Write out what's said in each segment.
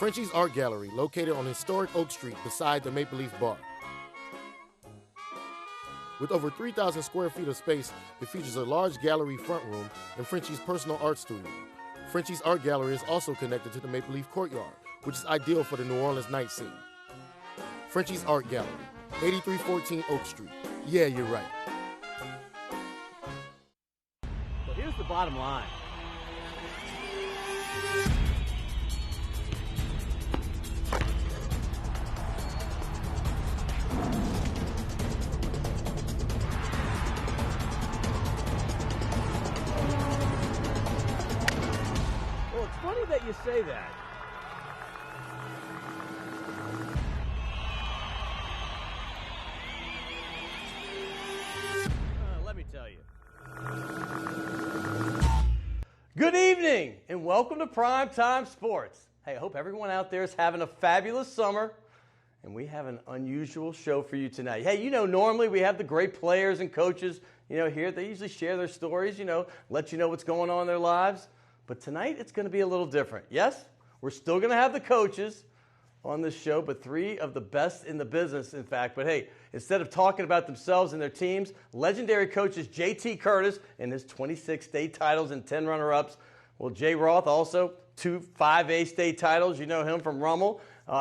Frenchie's Art Gallery, located on historic Oak Street beside the Maple Leaf Bar. With over 3,000 square feet of space, it features a large gallery front room and Frenchie's personal art studio. Frenchie's Art Gallery is also connected to the Maple Leaf Courtyard, which is ideal for the New Orleans night scene. Frenchie's Art Gallery, 8314 Oak Street. Yeah, you're right. Well, here's the bottom line. Well, it's funny that you say that. Let me tell you. Good evening and welcome to Primetime Sports. Hey, I hope everyone out there is having a fabulous summer, and we have an unusual show for you tonight. Hey, normally we have the great players and coaches, here. They usually share their stories, let you know what's going on in their lives. But tonight it's going to be a little different. Yes, we're still going to have the coaches on this show, but three of the best in the business, in fact. But hey, instead of talking about themselves and their teams, legendary coaches J.T. Curtis and his 26 state titles and 10 runner-ups. Well, Jay Roth also 2 5A state titles. You know him from Rummel.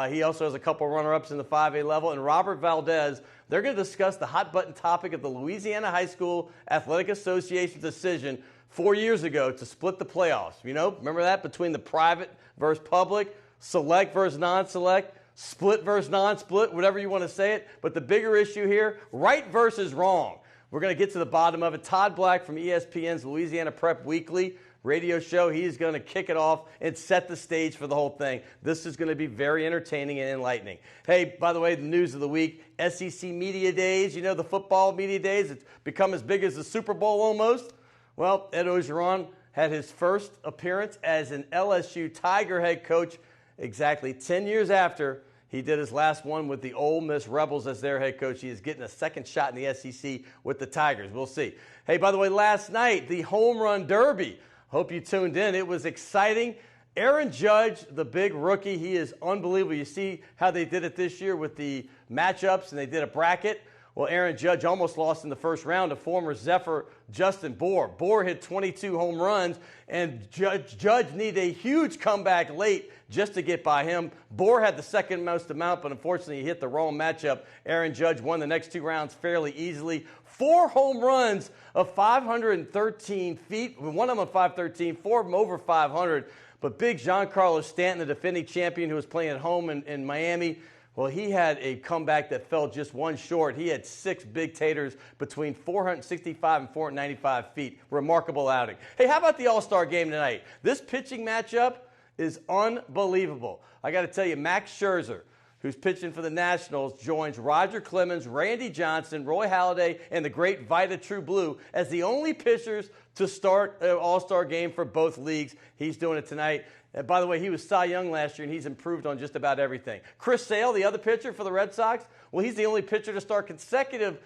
He also has a couple runner-ups in the 5A level. And Robert Valdez, they're going to discuss the hot-button topic of the Louisiana High School Athletic Association's decision 4 years ago to split the playoffs. Remember that? Between the private versus public, select versus non-select, split versus non-split, whatever you want to say it. But the bigger issue here, right versus wrong. We're going to get to the bottom of it. Todd Black from ESPN's Louisiana Prep Weekly radio show, he's going to kick it off and set the stage for the whole thing. This is going to be very entertaining and enlightening. Hey, by the way, the news of the week, SEC Media Days, the football media days, it's become as big as the Super Bowl almost. Well, Ed Orgeron had his first appearance as an LSU Tiger head coach exactly 10 years after he did his last one with the Ole Miss Rebels as their head coach. He is getting a second shot in the SEC with the Tigers. We'll see. Hey, by the way, last night, the Home Run Derby. Hope you tuned in. It was exciting. Aaron Judge, the big rookie, he is unbelievable. You see how they did it this year with the matchups, and they did a bracket. Well, Aaron Judge almost lost in the first round to former Zephyr Justin Bohr. Bohr hit 22 home runs, and Judge needed a huge comeback late just to get by him. Bohr had the second most amount, but unfortunately he hit the wrong matchup. Aaron Judge won the next 2 rounds fairly easily. 4 home runs of 513 feet, one of them of 513, 4 of them over 500. But big Giancarlo Stanton, the defending champion who was playing at home in Miami, well, he had a comeback that fell just one short. He had 6 big taters between 465 and 495 feet. Remarkable outing. Hey, how about the All-Star game tonight? This pitching matchup is unbelievable. I got to tell you, Max Scherzer, who's pitching for the Nationals, joins Roger Clemens, Randy Johnson, Roy Halladay, and the great Vida True Blue as the only pitchers to start an All-Star game for both leagues. He's doing it tonight. And by the way, he was Cy Young last year, and he's improved on just about everything. Chris Sale, the other pitcher for the Red Sox, well, he's the only pitcher to start consecutive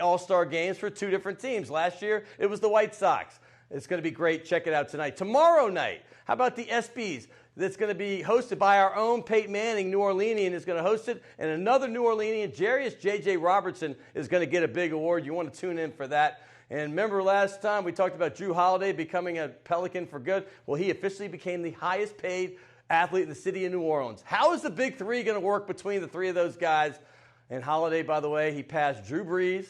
All-Star games for 2 different teams. Last year, it was the White Sox. It's going to be great. Check it out tonight. Tomorrow night, how about the ESPYs? That's going to be hosted by our own Peyton Manning, New Orleanian, is going to host it. And another New Orleanian, Jarius J.J. Robertson, is going to get a big award. You want to tune in for that. And remember last time we talked about Drew Holiday becoming a Pelican for good? Well, he officially became the highest paid athlete in the city of New Orleans. How is the big 3 going to work between the 3 of those guys? And Holiday, by the way, he passed Drew Brees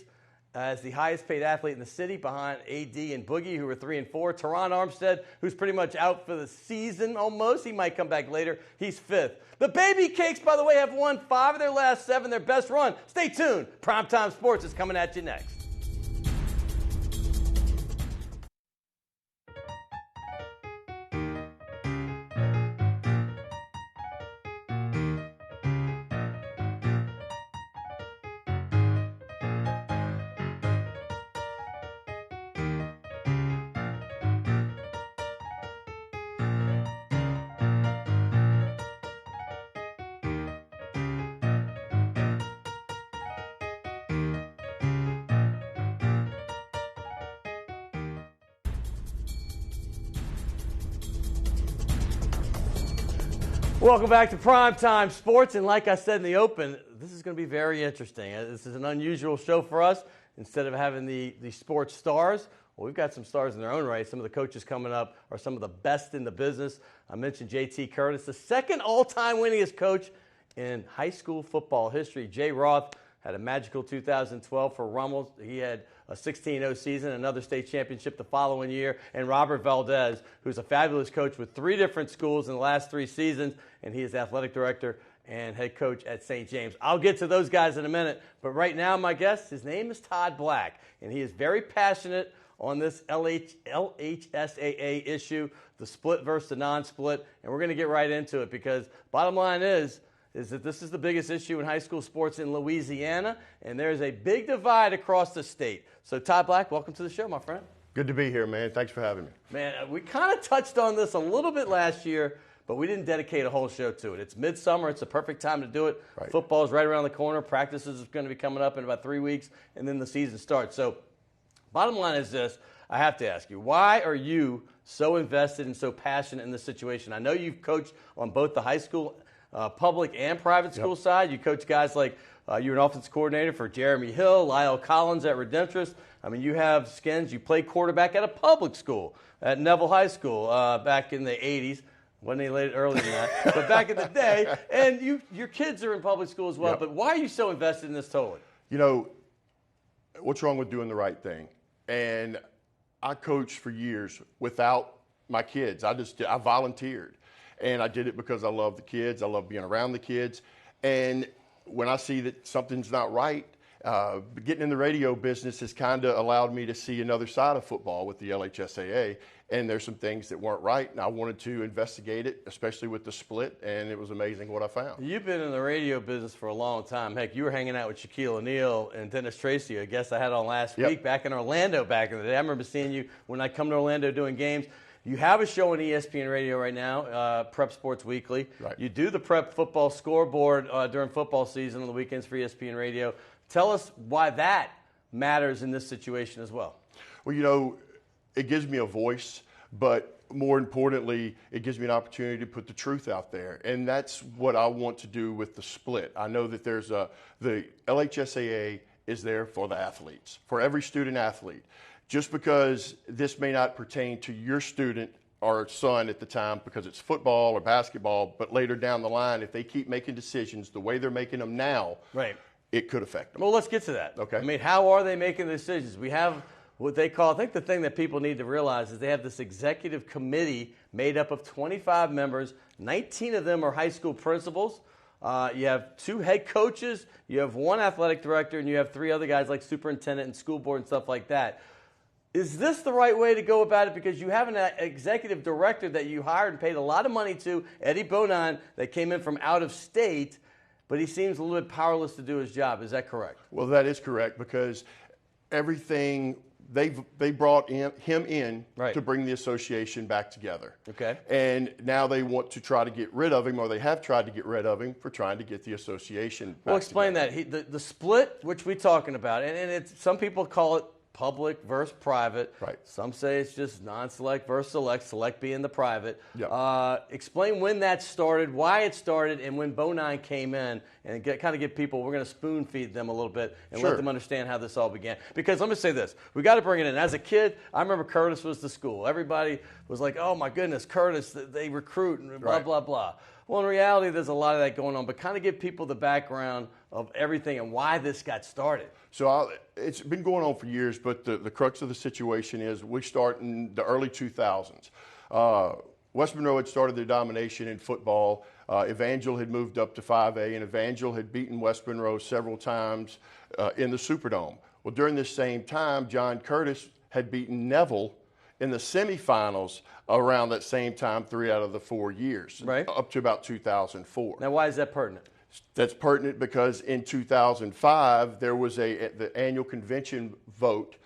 as the highest paid athlete in the city behind AD and Boogie, who were 3 and 4. Teron Armstead, who's pretty much out for the season almost. He might come back later. He's 5th. The Baby Cakes, by the way, have won 5 of their last 7, their best run. Stay tuned. Primetime Sports is coming at you next. Welcome back to Primetime Sports, and like I said in the open, this is going to be very interesting. This is an unusual show for us. Instead of having the sports stars, well, we've got some stars in their own right. Some of the coaches coming up are some of the best in the business. I mentioned J.T. Curtis, the second all-time winningest coach in high school football history. Jay Roth had a magical 2012 for Rummels. He had a 16-0 season, another state championship the following year. And Robert Valdez, who's a fabulous coach with 3 different schools in the last 3 seasons, and he is athletic director and head coach at St. James. I'll get to those guys in a minute, but right now my guest, his name is Todd Black, and he is very passionate on this LHSAA issue, the split versus the non-split, and we're going to get right into it because bottom line is that this is the biggest issue in high school sports in Louisiana, and there's a big divide across the state. So Todd Black, welcome to the show, my friend. Good to be here, man. Thanks for having me. Man, we kind of touched on this a little bit last year, but we didn't dedicate a whole show to it. It's midsummer. It's the perfect time to do it. Right. Football's right around the corner. Practices is going to be coming up in about 3 weeks, and then the season starts. So bottom line is this. I have to ask you, why are you so invested and so passionate in this situation? I know you've coached on both the high school, public and private school side. You coach guys like you're an offense coordinator for Jeremy Hill, Lyle Collins at Redemptress. I mean, you have skins. You played quarterback at a public school, at Neville High School back in the 80s. Wasn't any earlier than that, but back in the day. And your kids are in public school as well. Yep. But why are you so invested in this totally? You know, what's wrong with doing the right thing? And I coached for years without my kids. I volunteered. And I did it because I love the kids. I love being around the kids. And when I see that something's not right, getting in the radio business has kind of allowed me to see another side of football with the LHSAA. And there's some things that weren't right, and I wanted to investigate it, especially with the split, and it was amazing what I found. You've been in the radio business for a long time. Heck, you were hanging out with Shaquille O'Neal and Dennis Tracy, a guest I had on last week back in Orlando back in the day. I remember seeing you when I come to Orlando doing games. You have a show on ESPN Radio right now, Prep Sports Weekly. Right. You do the Prep Football Scoreboard during football season on the weekends for ESPN Radio. Tell us why that matters in this situation as well. Well, you know, it gives me a voice, but more importantly, it gives me an opportunity to put the truth out there. And that's what I want to do with the split. I know that the LHSAA is there for the athletes, for every student athlete. Just because this may not pertain to your student or son at the time because it's football or basketball, but later down the line, if they keep making decisions the way they're making them now, it could affect them. Well, let's get to that. Okay. I mean, how are they making the decisions? We have what they call, I think the thing that people need to realize is they have this executive committee made up of 25 members. 19 of them are high school principals. You have 2 head coaches, you have 1 athletic director, and you have 3 other guys like superintendent and school board and stuff like that. Is this the right way to go about it? Because you have an executive director that you hired and paid a lot of money to, Eddie Bonan, that came in from out of state, but he seems a little bit powerless to do his job. Is that correct? Well, that is correct because everything they brought him in to bring the association back together. Okay. And now they want to try to get rid of him, or they have tried to get rid of him for trying to get the association back Well, explain together. that. The split, which we're talking about, and it's, some people call it public versus private. Right. Some say it's just non-select versus select being the private. Yep. Explain when that started, why it started, and when Bonan came in, and kind of give people, we're going to spoon feed them a little bit and let them understand how this all began. Because let me say this, we got to bring it in. As a kid, I remember Curtis was the school. Everybody was like, oh my goodness, Curtis, they recruit and blah, blah, blah. Well, in reality, there's a lot of that going on, but kind of give people the background of everything and why this got started. So it's been going on for years, but the crux of the situation is we start in the early 2000s. West Monroe had started their domination in football. Evangel had moved up to 5A, and Evangel had beaten West Monroe several times in the Superdome. Well, during this same time, John Curtis had beaten Neville in the semifinals around that same time 3 out of the 4 years, up to about 2004. Now, why is that pertinent? That's pertinent because in 2005, there was the annual convention vote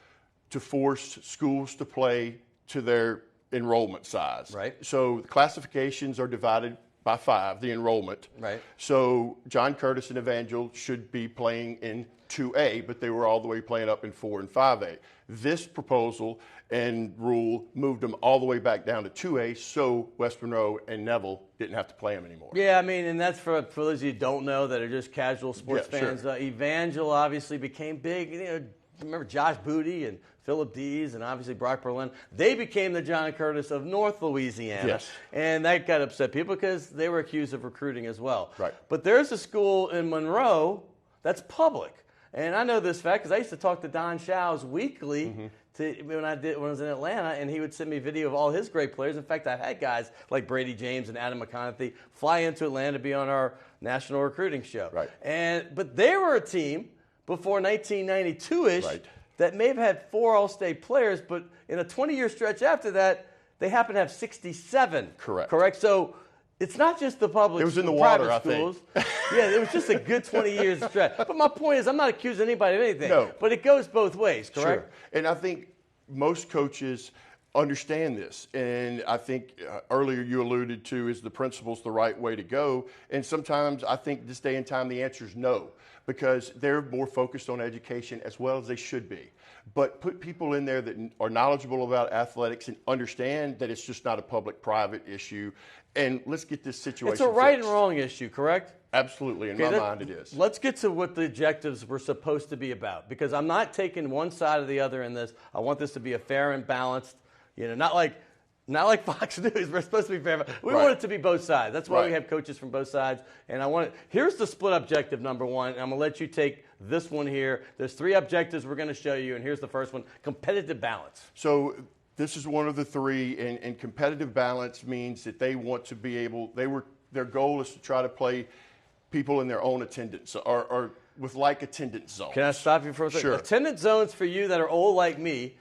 to force schools to play to their enrollment size. Right. So the classifications are divided by 5, the enrollment. Right. So John Curtis and Evangel should be playing in 2A, but they were all the way playing up in 4 and 5A. This proposal and rule moved them all the way back down to 2A, so West Monroe and Neville didn't have to play them anymore. Yeah, I mean, and that's for those of you who don't know that are just casual sports fans. Sure. Evangel obviously became big. You know, remember Josh Booty and Philip Dees and obviously Brock Berlin. They became the John Curtis of North Louisiana. Yes. And that got upset people because they were accused of recruiting as well. Right. But there's a school in Monroe that's public. And I know this fact because I used to talk to Don Shows weekly when I was in Atlanta, and he would send me video of all his great players. In fact, I've had guys like Brady James and Adam McConaughey fly into Atlanta to be on our national recruiting show. Right. But they were a team before 1992-ish that may have had 4 All-State players, but in a 20-year stretch after that, they happen to have 67. Correct? So it's not just the public. It was in the private water, schools. I think. Yeah, it was just a good 20 years stretch. But my point is, I'm not accusing anybody of anything. No. But it goes both ways, correct? Sure. And I think most coaches understand this. And I think earlier you alluded to, is the principle's the right way to go? And sometimes I think this day and time the answer is no, because they're more focused on education as well as they should be. But put people in there that are knowledgeable about athletics and understand that it's just not a public-private issue. And let's get this situation It's a right fixed. and wrong issue, correct? Absolutely. In my mind, it is. Let's get to what the objectives were supposed to be about, because I'm not taking one side or the other in this. I want this to be a fair and balanced, not like Fox News. We're supposed to be fair. We want it to be both sides. That's why we have coaches from both sides. And here's the split objective number 1. And I'm going to let you take this one here. There's 3 objectives we're going to show you, and here's the first one: competitive balance. So this is one of the 3, and competitive balance means that they want to be able. Their goal is to try to play people in their own attendance or with like attendance zones. Can I stop you for a second? Sure. Attendance zones for you that are old like me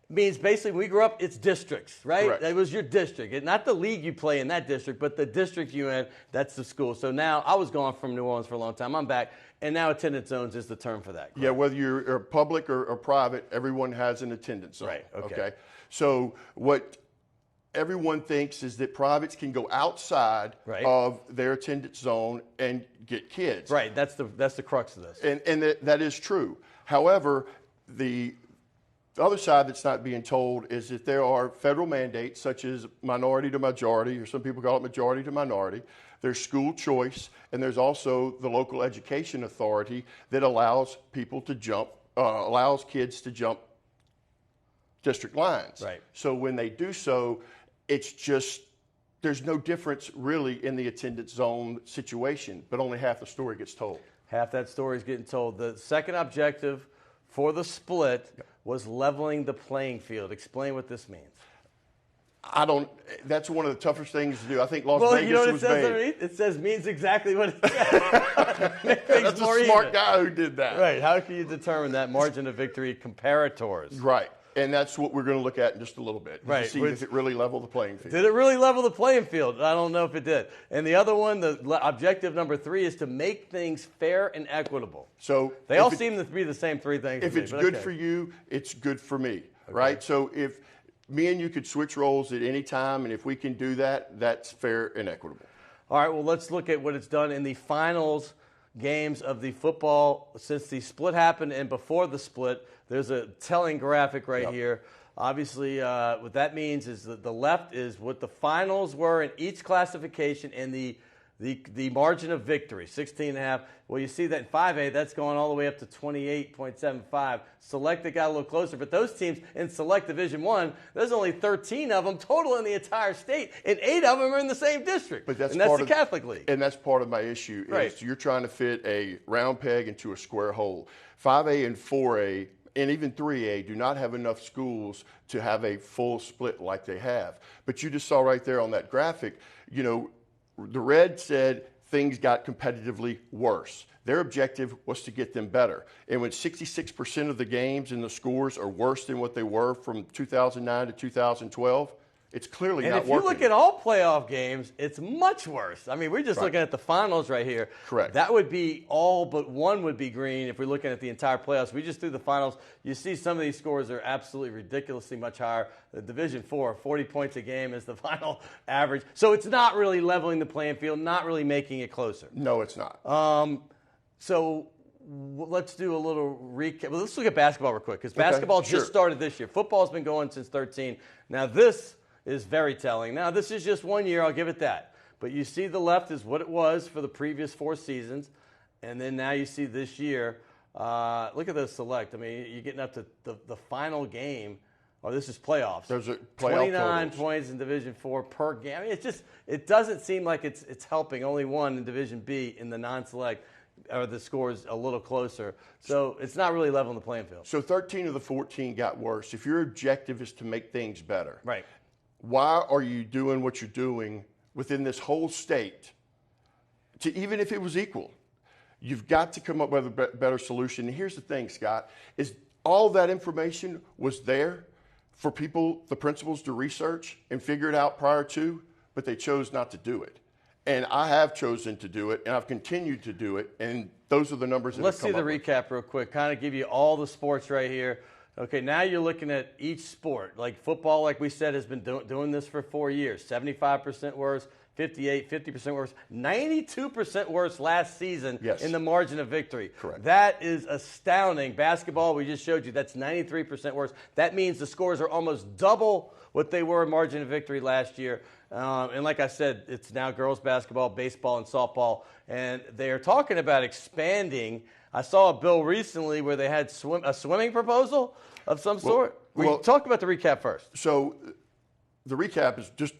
means basically when we grew up, it's districts, right? Correct. That was your district. Not the league you play in that district, but the district you in, that's the school. So now I was gone from New Orleans for a long time. I'm back. And now attendance zones is the term for that. Correct? Yeah, whether you're public or private, everyone has an attendance zone. Right, okay. So what everyone thinks is that privates can go outside of their attendance zone and get kids. Right, that's the crux of this. And that is true. However, the other side that's not being told is that there are federal mandates such as minority to majority, or some people call it majority to minority. There's school choice, and there's also the local education authority that allows people to allows kids to jump district lines. Right. So when they do so, it's just, there's no difference really in the attendance zone situation, but only half the story gets told. Half that story is getting told. The second objective for the split was leveling the playing field. Explain what this means. That's one of the toughest things to do. I think Las Vegas you know what was it says made. underneath? It says means exactly what it says. That's a smart guy who did that. Right. How can you determine that margin of victory comparators? Right. And that's what we're going to look at in just a little bit. Right. To see if it really leveled the playing field. Did it really level the playing field? I don't know if it did. And the other one, the objective number 3, is to make things fair and equitable. So they all seem to be the same 3 things. If it's good for you, it's good for me. Right? So if me and you could switch roles at any time, and if we can do that, that's fair and equitable. All right, well, let's look at what it's done in the finals games of the football since the split happened and before the split. There's a telling graphic right here. Obviously, what that means is that the left is what the finals were in each classification and the margin of victory, 16.5. Well, you see that in 5A, that's going all the way up to 28.75. Select that got a little closer, but those teams in Select Division I, there's only 13 of them total in the entire state, and 8 of them are in the same district. But that's the Catholic League. And that's part of my issue is you're trying to fit a round peg into a square hole. 5A and 4A and even 3A do not have enough schools to have a full split like they have. But you just saw right there on that graphic, the red said things got competitively worse. Their objective was to get them better. And when 66% of the games and the scores are worse than what they were from 2009 to 2012, It's clearly and not working. if you look at all playoff games, it's much worse. I mean, we're just Right. looking at the finals right here. Correct. That would be all but one would be green if we're looking at the entire playoffs. We just threw the finals. You see some of these scores are absolutely ridiculously much higher. The Division IV, 40 points a game is the final average. So it's not really leveling the playing field, not really making it closer. No, it's not. Let's do a little recap. Well, let's look at basketball real quick because basketball just started this year. Football's been going since 13. Now this is very telling. Now this is just 1 year, I'll give it that. But you see the left is what it was for the previous 4 seasons, and then now you see this year. Look at those select. I mean, you're getting up to the final game. Oh, this is playoffs. There's a playoff 29 totals. points in Division IV per game. I mean, it doesn't seem like it's helping. Only one in Division B in the non-select. Or the scores a little closer. So it's not really leveling the playing field. So 13 of the 14 got worse. If your objective is to make things better, Right. why are you doing what you're doing within this whole state? To even if it was equal, you've got to come up with a better solution. And here's the thing, Scott, is all that information was there for people, the principals, to research and figure it out prior to, but they chose not to do it. And I have chosen to do it, and I've continued to do it, and those are the numbers that Let's have come see the up with. recap real quick, kind of give you all the sports right here. Okay, now you're looking at each sport. Like football, like we said, has been doing this for 4 years. 75% worse, 50% worse, 92% worse last season in the margin of victory. Correct. That is astounding. Basketball, we just showed you, that's 93% worse. That means the scores are almost double what they were in margin of victory last year. And like I said, it's now girls basketball, baseball, and softball. And they are talking about expanding. I saw a bill recently where they had a swimming proposal of some sort. Talk about the recap first. So the recap is just,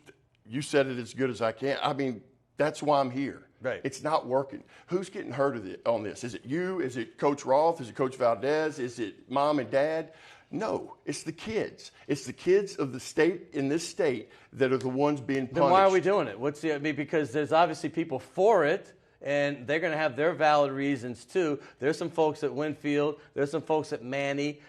you said it as good as I can. I mean, that's why I'm here. Right. It's not working. Who's getting hurt on this? Is it you? Is it Coach Roth? Is it Coach Valdez? Is it mom and dad? No, it's the kids. It's the kids of the state, in this state, that are the ones being punished. Then why are we doing it? Because there's obviously people for it, and they're going to have their valid reasons too. There's some folks at Winfield. There's some folks at Manny.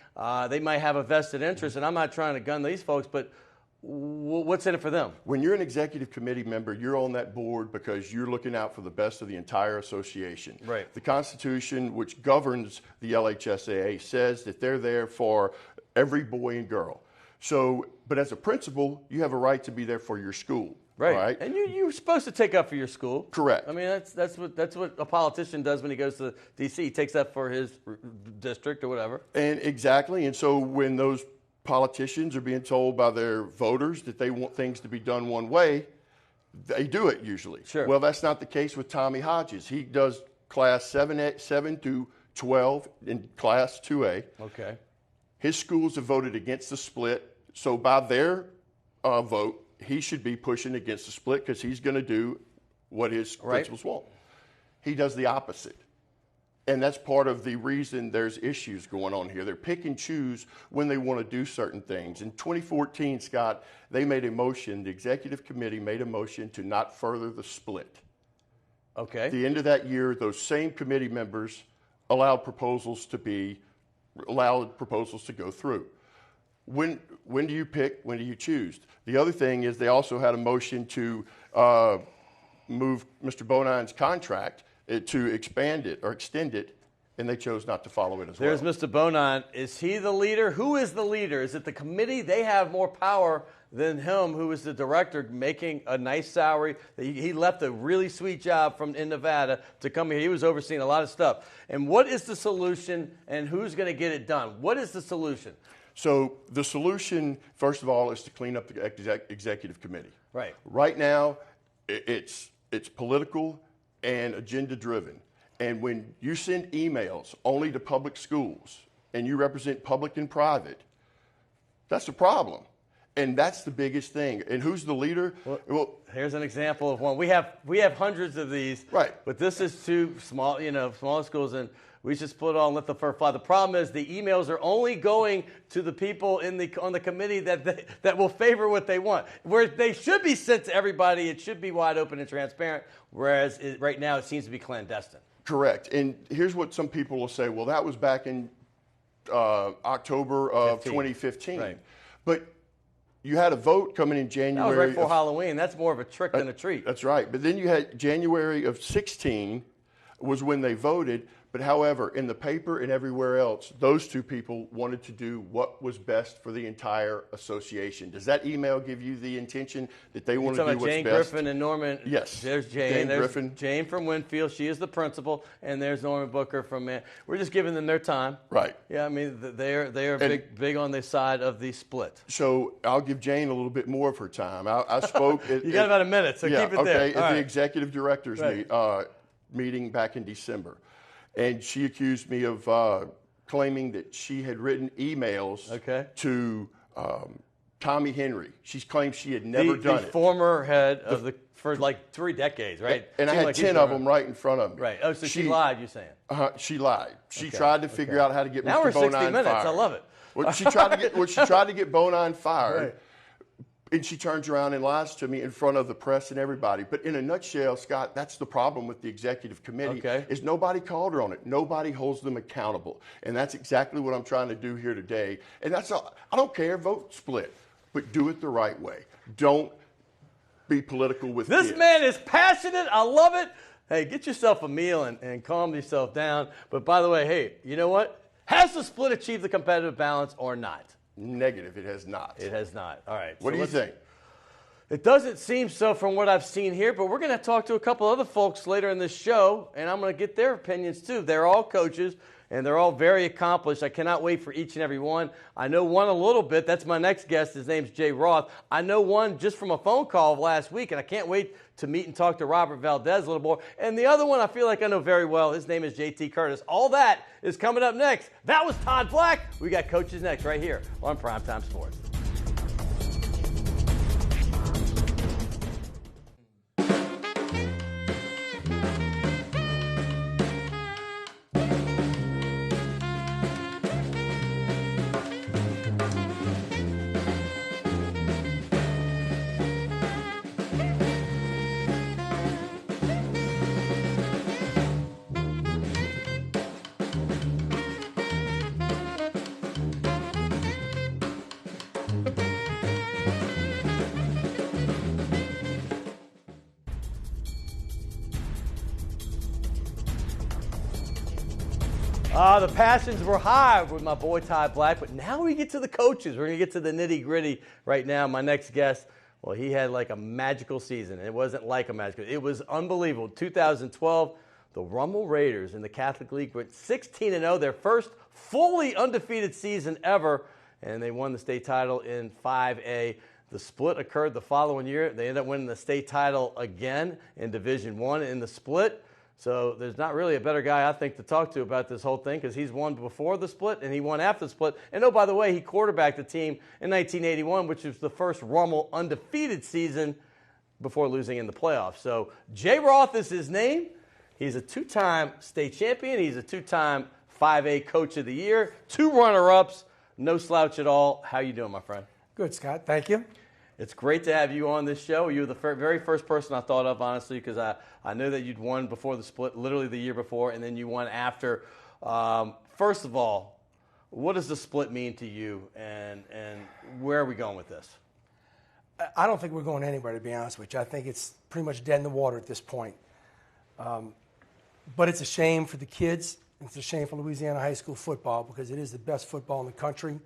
They might have a vested interest, and I'm not trying to gun these folks, but what's in it for them? When you're an executive committee member, you're on that board because you're looking out for the best of the entire association. Right. The Constitution, which governs the LHSAA, says that they're there for every boy and girl. So, but as a principal, you have a right to be there for your school. Right. And you're supposed to take up for your school. Correct. I mean, that's what a politician does when he goes to D.C. He takes up for his district or whatever. And exactly. And so when those politicians are being told by their voters that they want things to be done one way, they do it usually. Sure. Well, that's not the case with Tommy Hodges. He does class 7 through 12 in class 2A. Okay. His schools have voted against the split, so by their vote, he should be pushing against the split because he's going to do what his principals want. He does the opposite. And that's part of the reason there's issues going on here. They're pick and choose when they want to do certain things. In 2014, Scott, they made a motion, the executive committee made a motion to not further the split. Okay. At the end of that year, those same committee members allowed proposals to go through. When do you pick? When do you choose? The other thing is they also had a motion to move Mr. Bonine's contract to expand it or extend it, and they chose not to follow it as well. There's Mr. Bonine. Is he the leader? Who is the leader? Is it the committee? They have more power than him, who is the director, making a nice salary. He left a really sweet job in Nevada to come here. He was overseeing a lot of stuff. And what is the solution, and who's going to get it done? What is the solution? So the solution, first of all, is to clean up the executive committee. Right. Right now, it's political and agenda-driven. And when you send emails only to public schools and you represent public and private, that's a problem. And that's the biggest thing. And who's the leader? Well, here's an example of one. We have hundreds of these. Right. But this is two small schools, and we should split it all and let the fur fly. The problem is the emails are only going to the people on the committee that will favor what they want. Where they should be sent to everybody, it should be wide open and transparent, whereas right now it seems to be clandestine. Correct. And here's what some people will say, well, that was back in October of 2015. Right. But you had a vote coming in January. That was right before Halloween. That's more of a trick than a treat. That's right. But then you had January of 16 was when they voted. But however, in the paper and everywhere else, those two people wanted to do what was best for the entire association. Does that email give you the intention that they want to do what's Jane best? Griffin and Norman. Yes. There's Jane. There's Griffin. Jane from Winfield. She is the principal. And there's Norman Booker from Man. We're just giving them their time. Right. Yeah, I mean, they are big on the side of the split. So I'll give Jane a little bit more of her time. I spoke. You got about a minute, so keep it there. Okay, at the executive directors meeting back in December. And she accused me of claiming that she had written emails to Tommy Henry. She claimed she had never done it. The former head of for like 3 decades, right? And I had 10 of them right in front of me. Right. Oh, so she lied, you're saying? She lied. She tried to figure out how to get now Mr. we're 60 Bonine minutes. fired. I love it. Well, she tried to get Bonine fired. Right. And she turns around and lies to me in front of the press and everybody. But in a nutshell, Scott, that's the problem with the executive committee is nobody called her on it. Nobody holds them accountable. And that's exactly what I'm trying to do here today. And that's all. I don't care, vote split, but do it the right way. Don't be political with this kids. Man is passionate. I love it. Hey, get yourself a meal and calm yourself down. But by the way, hey, you know what? Has the split achieved the competitive balance or not? Negative. It has not. It has not. All right. What do you think? It doesn't seem so from what I've seen here, but we're going to talk to a couple other folks later in this show, and I'm going to get their opinions too. They're all coaches, and they're all very accomplished. I cannot wait for each and every one. I know one a little bit. That's my next guest. His name's Jay Roth. I know one just from a phone call last week, and I can't wait to meet and talk to Robert Valdez a little more. And the other one I feel like I know very well. His name is JT Curtis. All that is coming up next. That was Todd Black. We got coaches next right here on Primetime Sports. The passions were high with my boy Todd Black, but now we get to the coaches. We're going to get to the nitty-gritty right now. My next guest, well, he had like a magical season. It wasn't like a magical. It was unbelievable. 2012, the Rummel Raiders in the Catholic League went 16-0, their first fully undefeated season ever, and they won the state title in 5A. The split occurred the following year. They ended up winning the state title again in Division I in the split. So there's not really a better guy, I think, to talk to about this whole thing because he's won before the split and he won after the split. And, oh, by the way, he quarterbacked the team in 1981, which was the first Rummel undefeated season before losing in the playoffs. So Jay Roth is his name. He's a two-time state champion. He's a two-time 5A Coach of the Year, 2 runner-ups, no slouch at all. How you doing, my friend? Good, Scott. Thank you. It's great to have you on this show. You were the very first person I thought of, honestly, because I knew that you'd won before the split, literally the year before, and then you won after. First of all, what does the split mean to you, and where are we going with this? I don't think we're going anywhere, to be honest with you. I think it's pretty much dead in the water at this point. But it's a shame for the kids. It's a shame for Louisiana high school football because it is the best football in the country,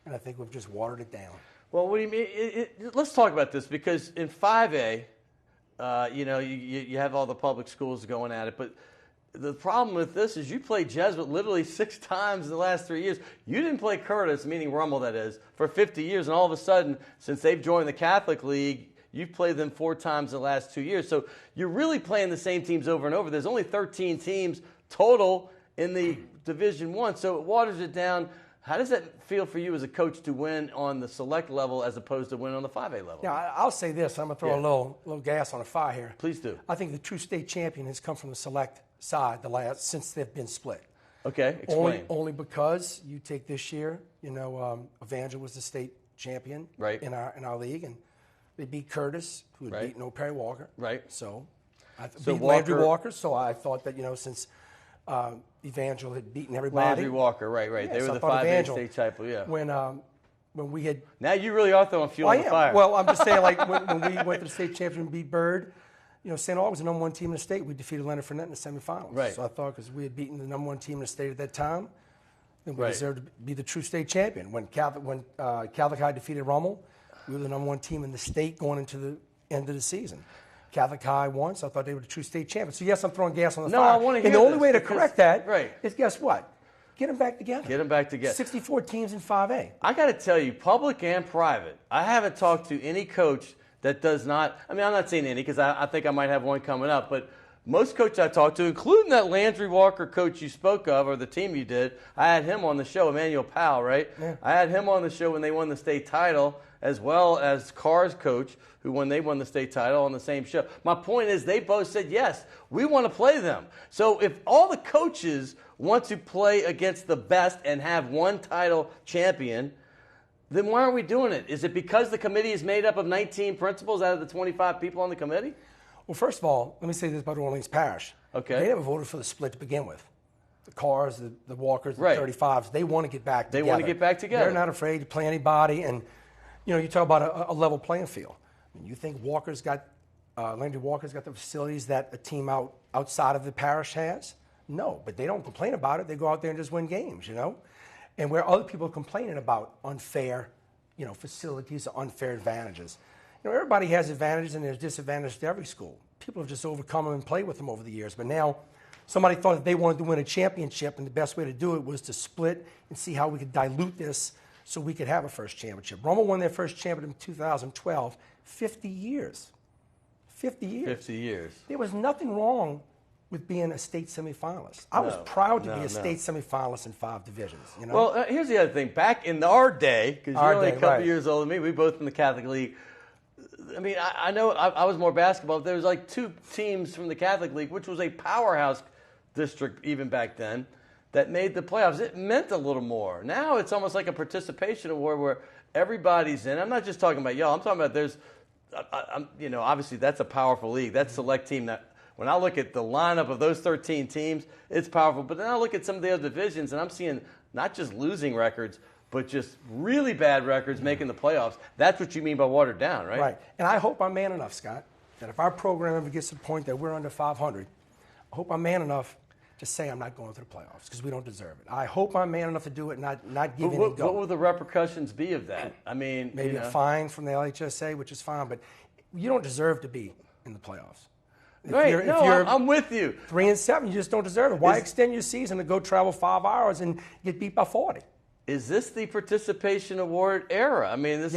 and I think we've just watered it down. Well, what do you mean? Let's talk about this because in 5A, you have all the public schools going at it. But the problem with this is you played Jesuit literally 6 times in the last 3 years. You didn't play Curtis, meaning Rummel, that is, for 50 years. And all of a sudden, since they've joined the Catholic League, you've played them 4 times in the last 2 years. So you're really playing the same teams over and over. There's only 13 teams total in the Division I, so it waters it down. How does that feel for you as a coach to win on the select level as opposed to win on the 5A level? Yeah, I'll say this. I'm going to throw a little gas on the fire here. Please do. I think the true state champion has come from the select side since they've been split. Okay, explain. Only because you take this year, Evangel was the state champion in our league, and they beat Curtis, who had beaten Perry Walker. Right. So beat Landry Walker. So I thought that, since Evangel had beaten everybody. Landry Walker, right. Yeah, they were so the 5A state title, yeah. When when we had. Now you really are throwing fuel on the fire. Well, I'm just saying, like when we went to the state championship and beat Bird, St. Aug was the number one team in the state. We defeated Leonard Fournette in the semifinals. Right. So I thought because we had beaten the number one team in the state at that time, then we deserved to be the true state champion. When Catholic High defeated Rummel, we were the number one team in the state going into the end of the season. Catholic High won, so I thought they were the true state champion. So yes, I'm throwing gas on the fire. No, I want to hear And the only way to because, correct that is guess what? Get them back together. Get them back together. 64 teams in 5A. I got to tell you, public and private, I haven't talked to any coach that does not, I mean, I'm not saying any because I think I might have one coming up, but most coaches I talked to, including that Landry Walker coach you spoke of or the team you did, I had him on the show, Emmanuel Powell, right? Yeah. I had him on the show when they won the state title, as well as Carr's coach, who when they won the state title on the same show. My point is they both said, yes, we want to play them. So if all the coaches want to play against the best and have one title champion, then why aren't we doing it? Is it because the committee is made up of 19 principals out of the 25 people on the committee? Well, first of all, let me say this about Orleans Parish. Okay. They never voted for the split to begin with. The Carrs, the Walkers, the 35s, they want to get back together. They want to get back together. They're not afraid to play anybody. And, you talk about a level playing field. I mean, you think Landry Walker's got the facilities that a team outside of the parish has? No, but they don't complain about it. They go out there and just win games, And where other people are complaining about unfair, facilities or unfair advantages. Everybody has advantages and there's disadvantages to every school. People have just overcome them and played with them over the years. But now somebody thought that they wanted to win a championship, and the best way to do it was to split and see how we could dilute this so we could have a first championship. Rummel won their first championship in 2012, 50 years. 50 years. 50 years. There was nothing wrong with being a state semifinalist. I was proud to be a state semifinalist in 5 divisions. Well, here's the other thing. Back in our day, because you're only a couple years older than me, we both in the Catholic League. I mean, I know I was more basketball. There was like 2 teams from the Catholic League, which was a powerhouse district even back then, that made the playoffs. It meant a little more. Now it's almost like a participation award where everybody's in. I'm not just talking about y'all. I'm talking about obviously that's a powerful league. That select team that. When I look at the lineup of those 13 teams, it's powerful. But then I look at some of the other divisions, and I'm seeing not just losing records, but just really bad records making the playoffs. That's what you mean by watered down, right? Right. And I hope I'm man enough, Scott, that if our program ever gets to the point that we're under 500, I hope I'm man enough to say I'm not going to the playoffs because we don't deserve it. I hope I'm man enough to do it, not give in and go. What will the repercussions be of that? I mean, maybe a fine from the LHSAA, which is fine, but you don't deserve to be in the playoffs. I'm with you. 3-7, you just don't deserve it. Why extend your season to go travel 5 hours and get beat by 40? Is this the participation award era? I mean, this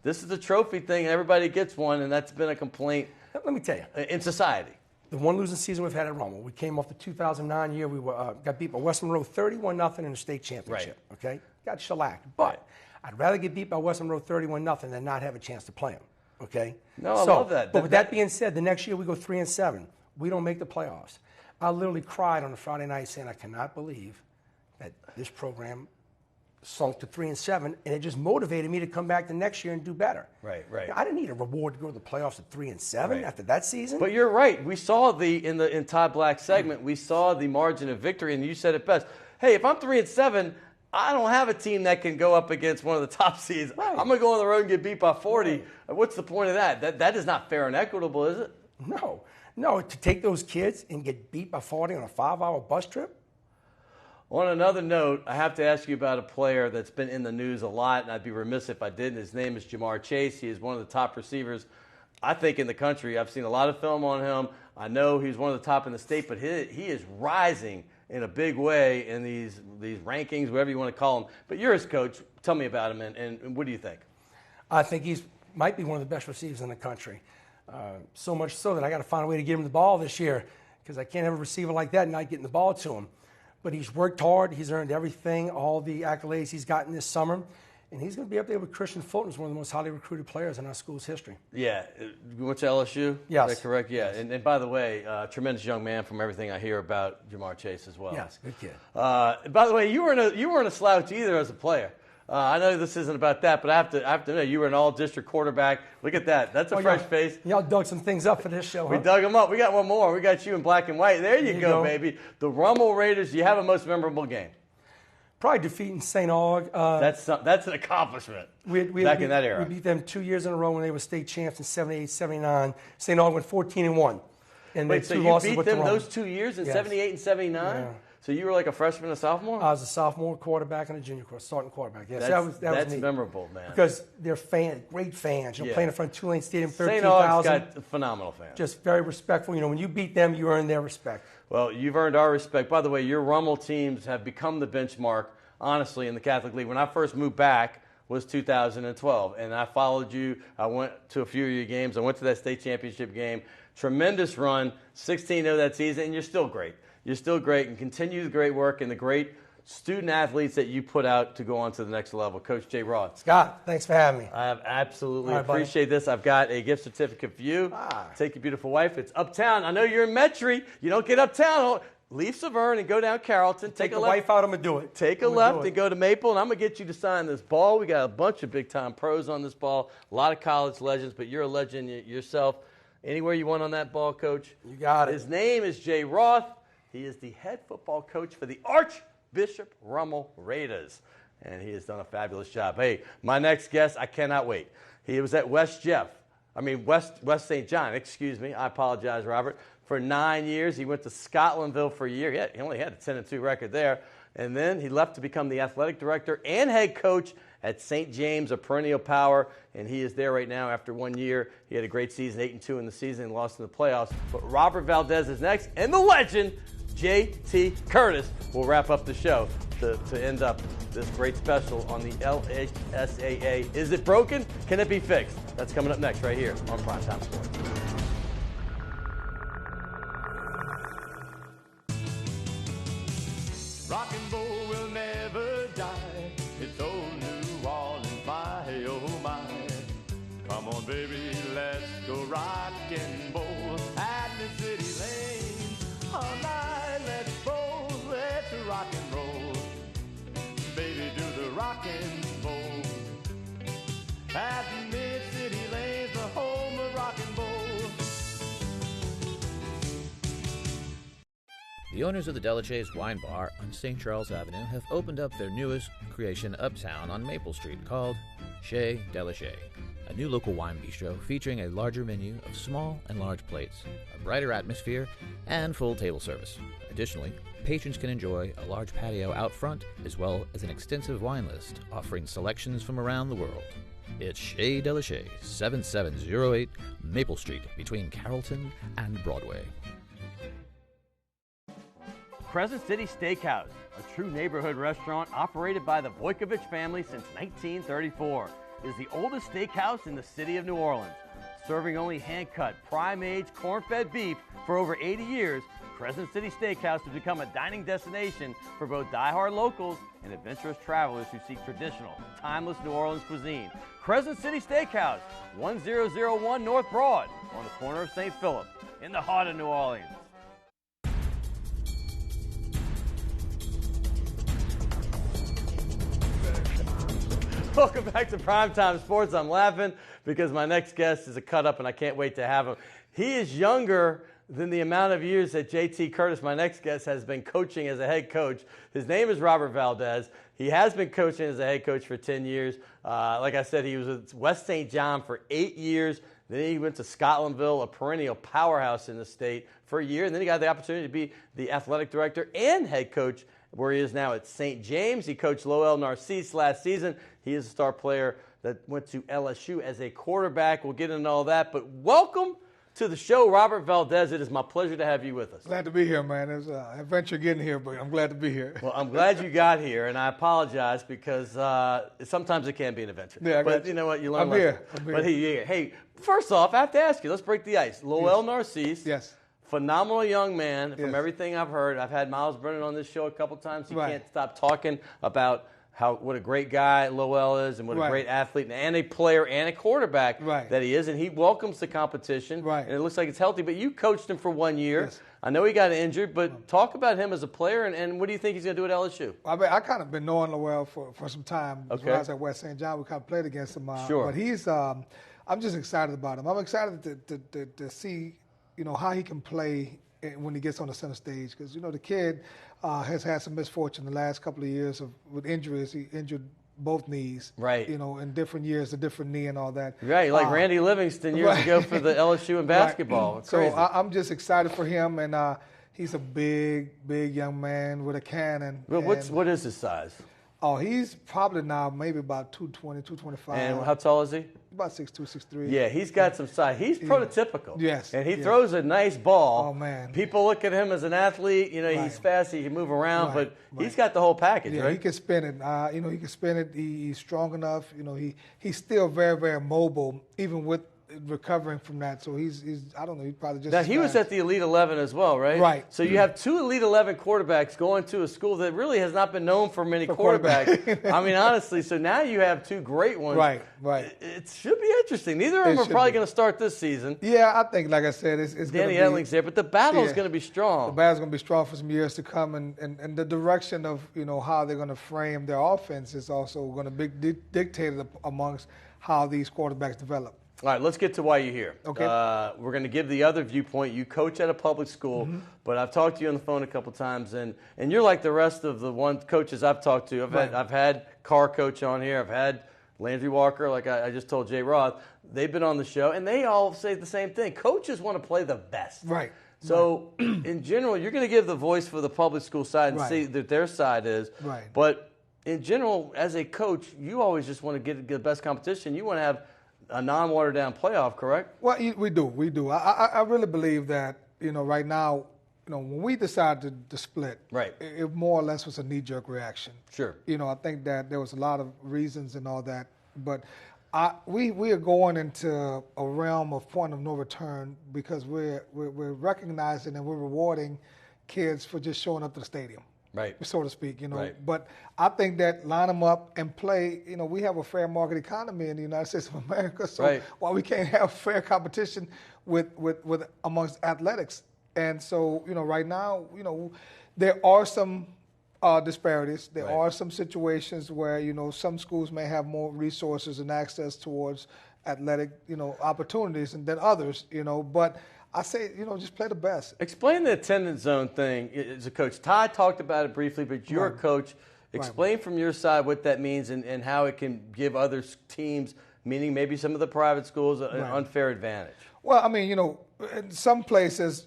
is the trophy thing, and everybody gets one, and that's been a complaint. Let me tell you, in society. The one losing season we've had at Rummel. We came off the 2009 year. We got beat by West Monroe 31-0 in the state championship. Right. Okay, got shellacked. But I'd rather get beat by West Monroe 31-0 than not have a chance to play them. Okay. No, I love that. But with that being said, the next year we go 3-7. We don't make the playoffs. I literally cried on a Friday night saying I cannot believe that this program sunk to 3-7, and it just motivated me to come back the next year and do better. Right. I didn't need a reward to go to the playoffs at 3-7 after that season. But you're right. We saw in Todd Black's segment, we saw the margin of victory, and you said it best. Hey, if I'm 3-7, I don't have a team that can go up against one of the top seeds. Right. I'm going to go on the road and get beat by 40. Right. What's the point of that? That is not fair and equitable, is it? No, to take those kids and get beat by 40 on a 5-hour bus trip? On another note, I have to ask you about a player that's been in the news a lot, and I'd be remiss if I didn't. His name is Jamar Chase. He is one of the top receivers, I think, in the country. I've seen a lot of film on him. I know he's one of the top in the state, but he is rising in a big way in these rankings, whatever you want to call them. But you're his coach. Tell me about him, and what do you think? I think he might be one of the best receivers in the country. So much so that I got to find a way to get him the ball this year because I can't have a receiver like that and not getting the ball to him. But he's worked hard. He's earned everything, all the accolades he's gotten this summer. And he's going to be up there with Christian Fulton, who's one of the most highly recruited players in our school's history. Yeah. You went to LSU? Yes. Is that correct? Yeah. Yes. And by the way, tremendous young man from everything I hear about Jamar Chase as well. Yes, good kid. By the way, you weren't a slouch either as a player. I know this isn't about that, but I have to know you were an all-district quarterback. Look at that. That's a fresh face. Y'all dug some things up for this show, huh? We dug them up. We got one more. We got you in black and white. There you go, baby. The Rummel Raiders, you have a most memorable game. Probably defeating St. Aug. That's an accomplishment back in that era. We beat them 2 years in a row when they were state champs in 78, 79. St. Aug went 14-1. And Wait, so you beat them those 2 years in 78 and 79? Yeah. So you were like a freshman and a sophomore? I was a sophomore quarterback and a junior starting quarterback. Yes, That's neat. memorable, man. Because they're great fans. Playing in front of Tulane Stadium, St. Aug's 13,000. got phenomenal fans. Just very respectful. When you beat them, you earn their respect. Well, you've earned our respect. By the way, your Rummel teams have become the benchmark, honestly, in the Catholic League. When I first moved back was 2012, and I followed you. I went to a few of your games. I went to that state championship game. Tremendous run, 16-0 that season, and you're still great. You're still great, and continue the great work and the great student athletes that you put out to go on to the next level. Coach Jay Roth. Scott, thanks for having me. I absolutely appreciate this. I've got a gift certificate for you. Take your beautiful wife. It's uptown. I know you're in Metairie. You don't get uptown. Leave Severn and go down Carrollton. Take the wife out, I'm going to do it. Take a left and go to Maple, and I'm going to get you to sign this ball. We got a bunch of big-time pros on this ball, a lot of college legends, but you're a legend yourself. Anywhere you want on that ball, Coach. You got it. His name is Jay Roth. He is the head football coach for the Archbishop Rummel Raiders, and he has done a fabulous job. Hey, my next guest, I cannot wait. He was at West St. John, excuse me. I apologize, Robert. For 9 years, he went to Scotlandville for a year. He only had a 10-2 record there. And then he left to become the athletic director and head coach at St. James, a perennial power, and he is there right now after 1 year. He had a great season, 8-2 in the season, and lost in the playoffs. But Robert Valdez is next, and the legend, J.T. Curtis, will wrap up the show to end up this great special on the LHSAA. Is it broken? Can it be fixed? That's coming up next right here on Primetime Sports. Rock and roll will never die. It's old New Orleans, my, oh my. Come on, baby, let's go rock and roll at the city lane. All night, let's roll, let's rock and roll. Baby, do the rock and roll. At Mid-City Lanes, the home of rock and roll. The owners of the LHSAA's Wine Bar on St. Charles Avenue have opened up their newest creation uptown on Maple Street called Chez LHSAA, a new local wine bistro featuring a larger menu of small and large plates, a brighter atmosphere, and full table service. Additionally, patrons can enjoy a large patio out front as well as an extensive wine list offering selections from around the world. It's Chez LHSAA, 7708 Maple Street between Carrollton and Broadway. Crescent City Steakhouse, a true neighborhood restaurant operated by the Vojkovic family since 1934, is the oldest steakhouse in the city of New Orleans. Serving only hand-cut, prime-aged, corn-fed beef for over 80 years, Crescent City Steakhouse has become a dining destination for both die-hard locals and adventurous travelers who seek traditional, timeless New Orleans cuisine. Crescent City Steakhouse, 1001 North Broad, on the corner of St. Philip, in the heart of New Orleans. Welcome back to Primetime Sports. I'm laughing because my next guest is a cut-up, and I can't wait to have him. He is younger than the amount of years that J.T. Curtis, my next guest, has been coaching as a head coach. His name is Robert Valdez. He has been coaching as a head coach for 10 years. Like I said, he was at West St. John for 8 years. Then he went to Scotlandville, a perennial powerhouse in the state, for a year. And then he got the opportunity to be the athletic director and head coach where he is now at St. James. He coached Lowell Narcisse last season. He is a star player that went to LSU as a quarterback. We'll get into all that. But welcome to the show, Robert Valdez. It is my pleasure to have you with us. Glad to be here, man. It's an adventure getting here, but I'm glad to be here. Well, I'm glad you got here, and I apologize because sometimes it can be an adventure. Yeah, but you know what? You learn. I'm here. But hey, first off, I have to ask you. Let's break the ice. Lowell Narcisse. Yes. Phenomenal young man. From Yes. everything I've heard, I've had Miles Brennan on this show a couple times. He Right. can't stop talking about what a great guy Lowell is and what a Right. great athlete and a player and a quarterback Right. that he is. And he welcomes the competition. Right. And it looks like it's healthy. But you coached him for 1 year. Yes. I know he got injured, but talk about him as a player and what do you think he's going to do at LSU? I kind of been knowing Lowell for some time. Okay. When I was at West St. John, we kind of played against him. Sure. But he's, I'm just excited about him. I'm excited to see, how he can play when he gets on the center stage. Because, the kid has had some misfortune the last couple of years with injuries. He injured both knees, right? In different years, a different knee and all that. Right, like Randy Livingston years ago for the LSU in basketball. Right. It's crazy. So I'm just excited for him, and he's a big young man with a cannon. Well, what is his size? Oh, he's probably now maybe about 220, 225. And how tall is he? About 6'2", 6'3". Yeah, he's got some size. He's prototypical. Yes. And he throws a nice ball. Oh, man. People look at him as an athlete. He's fast. He can move around. But he's got the whole package, yeah, right? He can spin it. He can spin it. He's strong enough. He's still very, very mobile, even with recovering from that. So he's I don't know, he's probably just. Now, he was at the Elite 11 as well, right? Right. So you have two Elite 11 quarterbacks going to a school that really has not been known for many quarterbacks. I mean, honestly, so now you have two great ones. Right. It should be interesting. Neither of them are probably going to start this season. Yeah, I think, like I said, it's going to be. Danny Edling's there, but the battle is going to be strong. The battle's going to be strong for some years to come, and the direction of, how they're going to frame their offense is also going to be dictated amongst how these quarterbacks develop. All right, let's get to why you're here. Okay. We're going to give the other viewpoint. You coach at a public school, but I've talked to you on the phone a couple times, and you're like the rest of the coaches I've talked to. I've had Carr coach on here. I've had Landry Walker, like I just told Jay Roth. They've been on the show, and they all say the same thing. Coaches want to play the best. Right. So, in general, you're going to give the voice for the public school side and see that their side is. Right. But in general, as a coach, you always just want to get the best competition. You want to have a non-watered-down playoff, correct? Well, we do. I really believe that, right now, when we decided to split, right, it more or less was a knee-jerk reaction. Sure. I think that there was a lot of reasons and all that, but we are going into a realm of point of no return because we're recognizing and we're rewarding kids for just showing up to the stadium. Right. So to speak, Right. But I think that line them up and play, we have a fair market economy in the United States of America, so why we can't have fair competition with amongst athletics. And so, right now, there are some disparities. There are some situations where, some schools may have more resources and access towards athletic, opportunities than others, but I say, just play the best. Explain the attendance zone thing as a coach. Ty talked about it briefly, but you're a coach. Explain from your side what that means and how it can give other teams, meaning maybe some of the private schools, an unfair advantage. Well, I mean, in some places,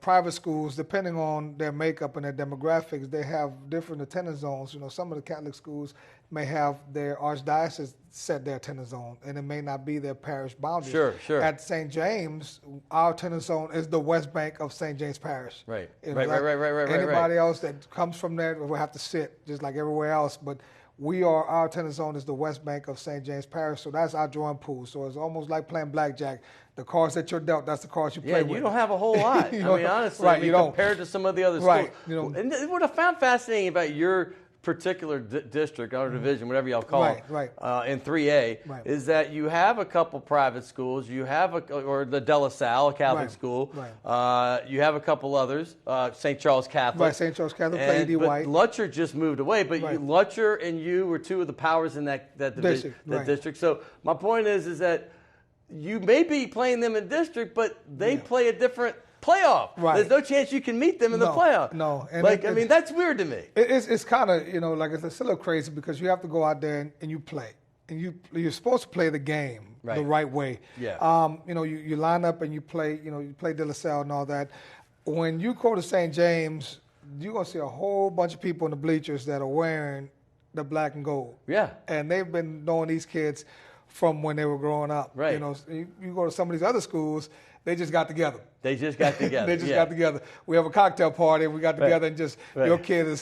private schools, depending on their makeup and their demographics, they have different attendance zones. Some of the Catholic schools may have their archdiocese set their attendance zone, and it may not be their parish boundaries. Sure. At St. James, our attendance zone is the West Bank of St. James Parish. Right. Anybody else that comes from there will have to sit, just like everywhere else. But our attendance zone is the West Bank of St. James Parish, so that's our drawing pool. So it's almost like playing blackjack. The cards that you're dealt, that's the cards you play with. Yeah, you don't have a whole lot. I mean, honestly, compared to some of the other schools. Right. And what I found fascinating about your particular district or division, whatever y'all call it, in 3A, is that you have a couple private schools. You have or the De La Salle, a Catholic school. You have a couple others, St. Charles Catholic. Right, St. Charles Catholic, play E.D. White. Lutcher just moved away, but Lutcher and you were two of the powers in that division, district. So my point is that you may be playing them in district, but they play a different playoff. Right. There's no chance you can meet them in the playoff. No. And that's weird to me. It's kind of, it's a little crazy because you have to go out there and you play. And you're supposed to play the game the right way. Yeah. You line up and you play De La Salle and all that. When you go to St. James, you're going to see a whole bunch of people in the bleachers that are wearing the black and gold. Yeah. And they've been knowing these kids from when they were growing up. Right. You go to some of these other schools, they just got together. They just got together. We have a cocktail party. We got together and just your kid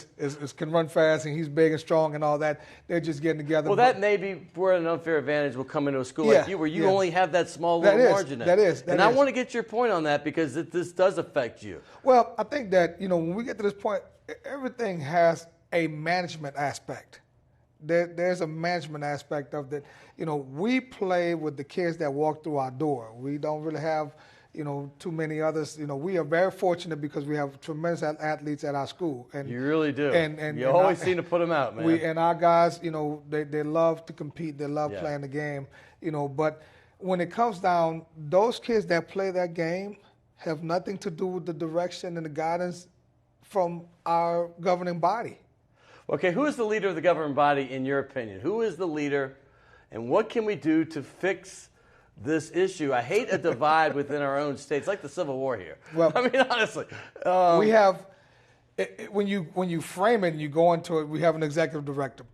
can run fast and he's big and strong and all that. They're just getting together. Well, that may be where an unfair advantage will come into a school like you, where you only have that small little margin. That is. I want to get your point on that because this does affect you. Well, I think that when we get to this point, everything has a management aspect. There's a management aspect of that. We play with the kids that walk through our door. We don't really have, too many others. We are very fortunate because we have tremendous athletes at our school. And you really do. And you always seem to put them out, man. And our guys, they love to compete. They love playing the game. But when it comes down, those kids that play that game have nothing to do with the direction and the guidance from our governing body. Okay, who is the leader of the governing body in your opinion? Who is the leader, and what can we do to fix this issue? I hate a divide within our own states, like the Civil War here. Well, I mean, honestly. We have, when you frame it and you go into it, we have an executive director.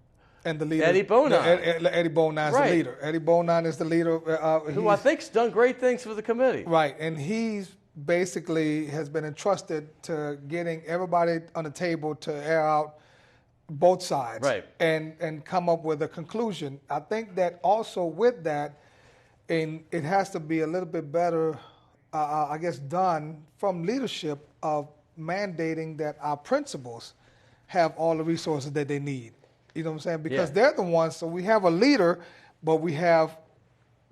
And the leader, Eddie Bonin. Eddie Bonin is Right. the leader. Eddie Bonin is the leader. Who I think's done great things for the committee. Right, and he's basically has been entrusted to getting everybody on the table to air out both sides, right, and come up with a conclusion. I think that also with that, and it has to be a little bit better, I guess, done from leadership of mandating that our principals have all the resources that they need. You know what I'm saying? Because they're the ones, so we have a leader, but we have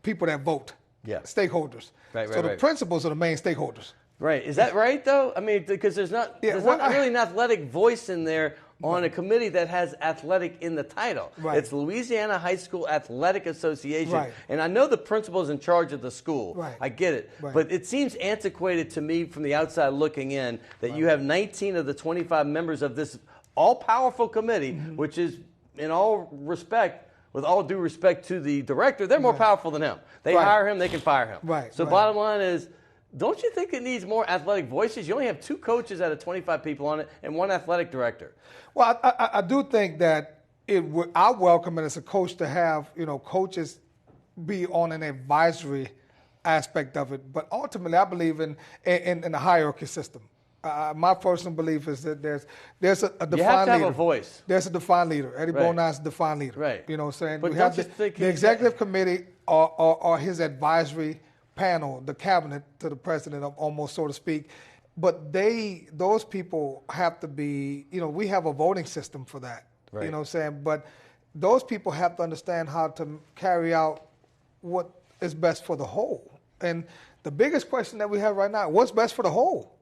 people that vote, stakeholders. Right, so the principals are the main stakeholders. Right. Is that right, though? I mean, because there's not really an athletic voice in there on a committee that has athletic in the title. Right. It's Louisiana High School Athletic Association. Right. And I know the principal is in charge of the school. Right. I get it. Right. But it seems antiquated to me from the outside looking in that you have 19 of the 25 members of this all-powerful committee, which is, in all respect, with all due respect to the director, they're more powerful than him. They hire him, they can fire him. Right. So bottom line is, don't you think it needs more athletic voices? You only have 2 coaches out of 25 people on it and 1 athletic director. Well, I do think that I welcome it as a coach to have, coaches be on an advisory aspect of it. But ultimately, I believe in the hierarchy system. My personal belief is that there's a defined leader. You have to have a voice. There's a defined leader. Eddie Bonin is a defined leader. Right. You know what I'm saying? But we don't have you think the executive committee or his advisory panel, the cabinet to the president, almost, so to speak. But those people have to be, we have a voting system for that. Right. You know what I'm saying? But those people have to understand how to carry out what is best for the whole. And the biggest question that we have right now, what's best for the whole?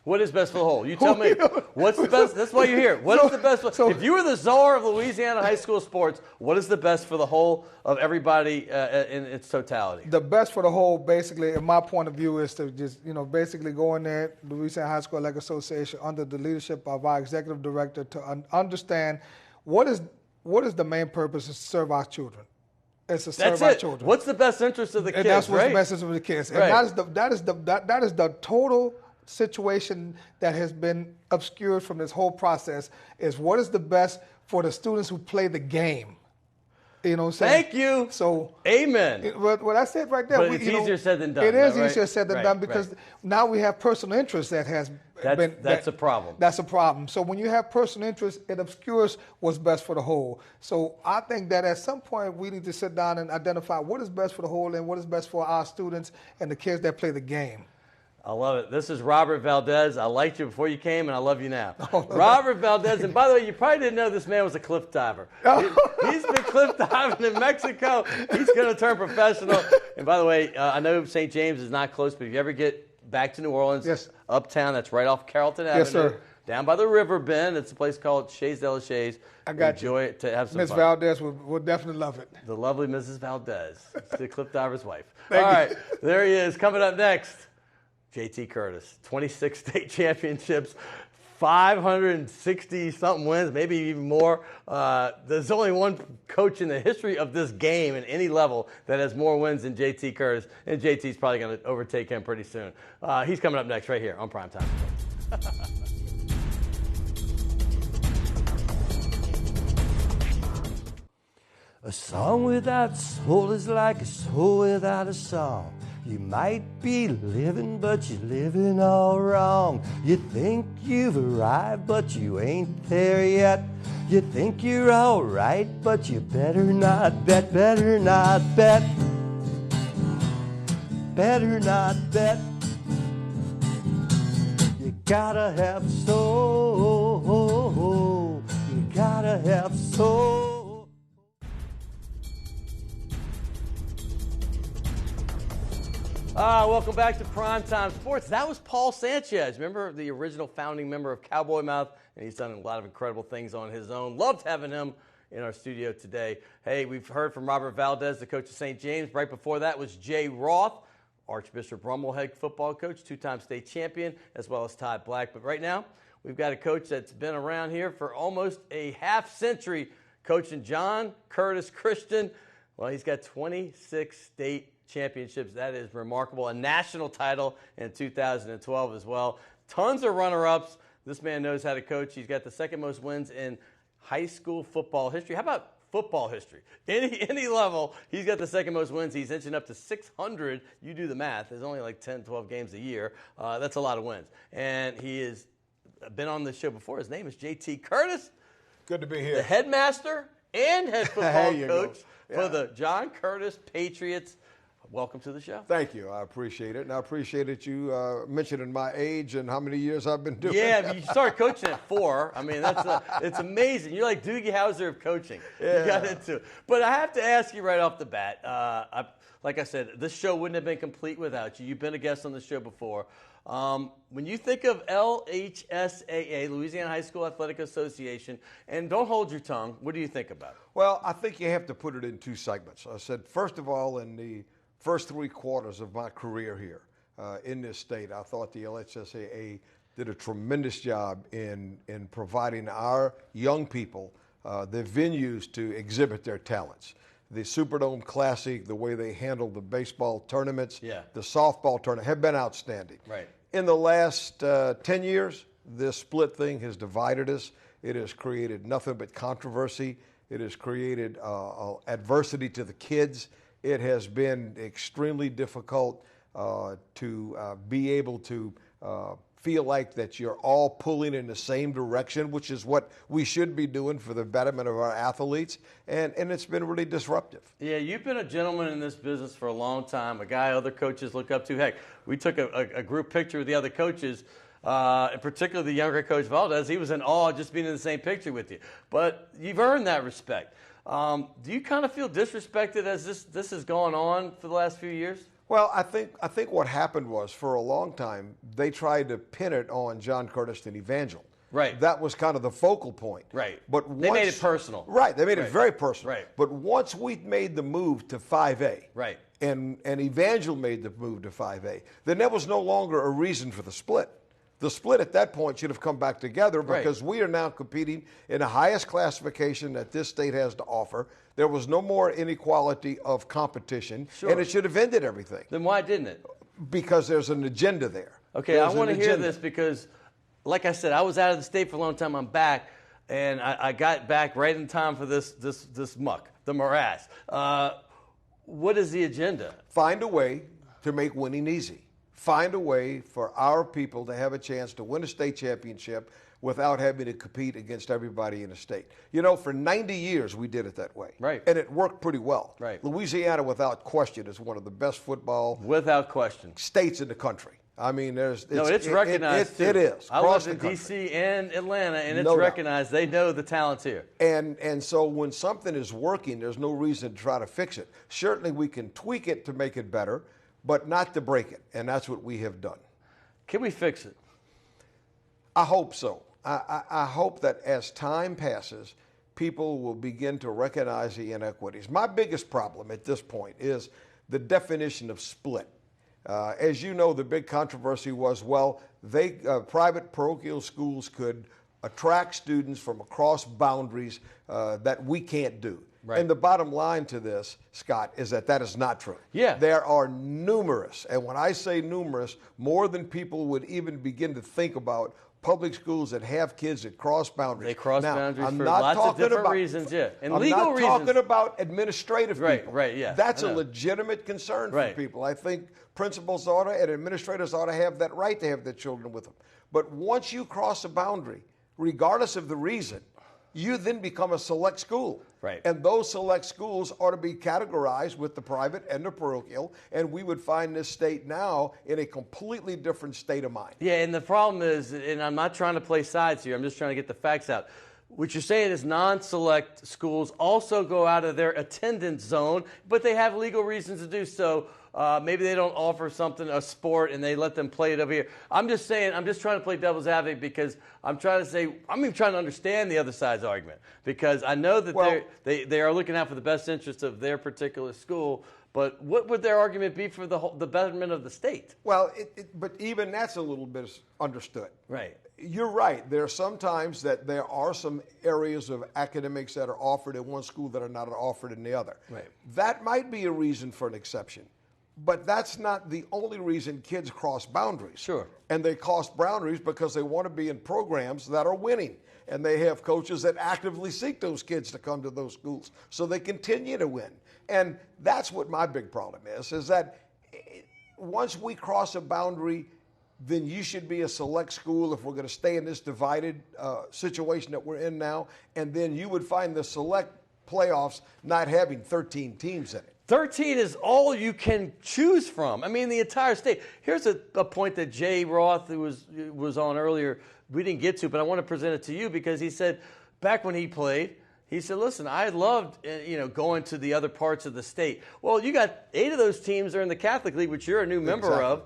What is best for the whole? You tell me. What's the best? That's why you're here. What is the best? If you were the czar of Louisiana high school sports, what is the best for the whole of everybody in its totality? The best for the whole, basically, in my point of view, is to just, basically go in there, the Louisiana High School Athletic Association, under the leadership of our executive director, to understand what is the main purpose is to serve our children. It's to serve our children. What's the best interest of the kids? And that's what's the best interest of the kids. And that is the total situation that has been obscured from this whole process, is what is the best for the students who play the game. You know what I'm saying? Thank you. So, amen. Well, that's it right there. But it's easier said than done. It is easier said than done because now we have personal interest that has been. That's a problem. That's a problem. So when you have personal interest, it obscures what's best for the whole. So I think that at some point we need to sit down and identify what is best for the whole and what is best for our students and the kids that play the game. I love it. This is Robert Valdez. I liked you before you came, and I love you now. Robert Valdez, and by the way, you probably didn't know this man was a cliff diver. He's been cliff diving in Mexico. He's going to turn professional. And by the way, I know St. James is not close, but if you ever get back to New Orleans, uptown, that's right off Carrollton Avenue. Yes, sir. Down by the river bend. It's a place called Chez LHSAA. I got Enjoy it to have some Miss fun. Valdez will definitely love it. The lovely Mrs. Valdez, the cliff diver's wife. Thank All you. right, there he is. Coming up next, JT Curtis, 26 state championships, 560-something wins, maybe even more. There's only one coach in the history of this game at any level that has more wins than JT Curtis, and JT's probably going to overtake him pretty soon. He's coming up next right here on Primetime Sports. A song without soul is like a soul without a song. You might be living, but you're living all wrong. You think you've arrived, but you ain't there yet. You think you're all right, but you better not bet, better not bet. Better not bet. You gotta have soul. You gotta have soul. Welcome back to Primetime Sports. That was Paul Sanchez. Remember the original founding member of Cowboy Mouth? And he's done a lot of incredible things on his own. Loved having him in our studio today. Hey, we've heard from Robert Valdez, the coach of St. James. Right before that was Jay Roth. Archbishop Rummel, head football coach, two-time state champion, as well as Todd Black. But right now, we've got a coach that's been around here for almost a half-century, coaching John Curtis Christian. Well, he's got 26 state championships. That is remarkable. A national title in 2012 as well. Tons of runner-ups. This man knows how to coach. He's got the second most wins in high school football history. How about football history? Any level, he's got the second most wins. He's inching up to 600. You do the math. There's only like 10, 12 games a year. That's a lot of wins. And he has been on this show before. His name is JT Curtis. Good to be here. The headmaster and head football coach for the John Curtis Patriots. Welcome to the show. Thank you. I appreciate it. And I appreciate that you mentioning my age and how many years I've been doing it. Yeah, you started coaching at 4. I mean, it's amazing. You're like Doogie Howser of coaching. Yeah. You got into it. But I have to ask you right off the bat, like I said, this show wouldn't have been complete without you. You've been a guest on the show before. When you think of LHSAA, Louisiana High School Athletic Association, and don't hold your tongue, what do you think about it? Well, I think you have to put it in two segments. I said, first of all, in the first 3 quarters of my career here in this state, I thought the LHSAA did a tremendous job in providing our young people the venues to exhibit their talents. The Superdome Classic, the way they handled the baseball tournaments, the softball tournament have been outstanding. Right. In the last 10 years, this split thing has divided us. It has created nothing but controversy. It has created adversity to the kids. It has been extremely difficult to be able to feel like that you're all pulling in the same direction, which is what we should be doing for the betterment of our athletes, and it's been really disruptive. Yeah, you've been a gentleman in this business for a long time, a guy other coaches look up to. Heck, we took a group picture with the other coaches, in particular the younger coach Valdez. He was in awe just being in the same picture with you. But you've earned that respect. Do you kind of feel disrespected as this has gone on for the last few years? Well, I think what happened was, for a long time, they tried to pin it on John Curtis and Evangel. Right. That was kind of the focal point. Right. But once, they made it personal. Right. They made it very personal. Right. But once we made the move to 5A, right, and Evangel made the move to 5A, then there was no longer a reason for the split. The split at that point should have come back together because we are now competing in the highest classification that this state has to offer. There was no more inequality of competition, and it should have ended everything. Then why didn't it? Because there's an agenda there. Okay, I want to hear this because, like I said, I was out of the state for a long time. I'm back, and I got back right in time for this muck, the morass. What is the agenda? Find a way to make winning easy. Find a way for our people to have a chance to win a state championship without having to compete against everybody in the state. You know, for 90 years we did it that way. Right. And it worked pretty well. Right. Louisiana, without question, is one of the best football states in the country. I mean, it's recognized. It is. I lived in D.C. and Atlanta, and it's recognized. They know the talent's here. And so when something is working, there's no reason to try to fix it. Certainly we can tweak it to make it better, but not to break it, and that's what we have done. Can we fix it? I hope so. I hope that as time passes, people will begin to recognize the inequities. My biggest problem at this point is the definition of split. As you know, the big controversy was, private parochial schools could attract students from across boundaries that we can't do. Right. And the bottom line to this, Scott, is that is not true. Yeah. There are numerous, and when I say numerous, more than people would even begin to think about, public schools that have kids that cross boundaries. They cross boundaries for lots of different reasons, and legal reasons. I'm not talking about administrative people. Right, yeah. That's a legitimate concern for people. I think principals and administrators ought to have that right to have their children with them. But once you cross a boundary, regardless of the reason, you then become a select school. Right. And those select schools ought to be categorized with the private and the parochial, and we would find this state now in a completely different state of mind. Yeah, and the problem is, and I'm not trying to play sides here, I'm just trying to get the facts out. What you're saying is non-select schools also go out of their attendance zone, but they have legal reasons to do so. Maybe they don't offer a sport, and they let them play it over here. I'm just saying, I'm just trying to play devil's advocate because I'm trying to understand the other side's argument, because I know that they are looking out for the best interest of their particular school, But what would their argument be for the betterment of the state? Well, but even that's a little bit understood. Right. You're right. There are sometimes that there are some areas of academics that are offered in one school that are not offered in the other. Right. That might be a reason for an exception. But that's not the only reason kids cross boundaries. Sure. And they cross boundaries because they want to be in programs that are winning. And they have coaches that actively seek those kids to come to those schools so they continue to win. And that's what my big problem is that once we cross a boundary, then you should be a select school if we're going to stay in this divided situation that we're in now. And then you would find the select playoffs not having 13 teams in it. 13 is all you can choose from. I mean, the entire state. Here's a point that Jay Roth, who was on earlier, we didn't get to, but I want to present it to you because he said back when he played, he said, listen, I loved going to the other parts of the state. Well, you got 8 of those teams are in the Catholic League, which you're a new member of.